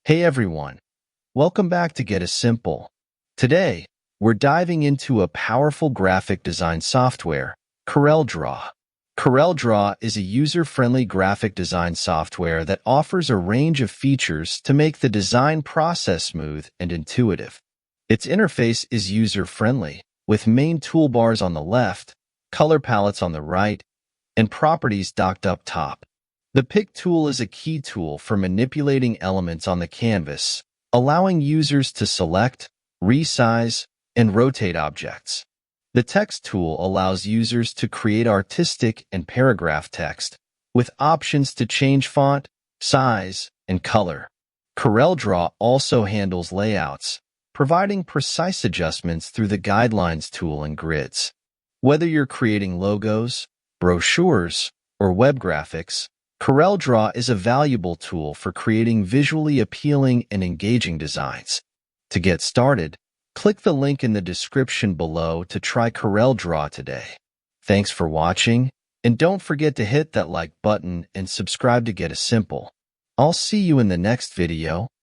Hey everyone, welcome back to Get a Simple. Today, we're diving into a powerful graphic design software, CorelDRAW. CorelDRAW is a user-friendly graphic design software that offers a range of features to make the design process smooth and intuitive. Its interface is user-friendly, with main toolbars on the left, color palettes on the right, and properties docked up top. The Pick tool is a key tool for manipulating elements on the canvas, allowing users to select, resize, and rotate objects. The Text tool allows users to create artistic and paragraph text, with options to change font, size, and color. CorelDRAW also handles layouts, providing precise adjustments through the Guidelines tool and grids. Whether you're creating logos, brochures, or web graphics, CorelDRAW is a valuable tool for creating visually appealing and engaging designs. To get started, click the link in the description below to try CorelDRAW today. Thanks for watching, and don't forget to hit that like button and subscribe to Get a Simple. I'll see you in the next video.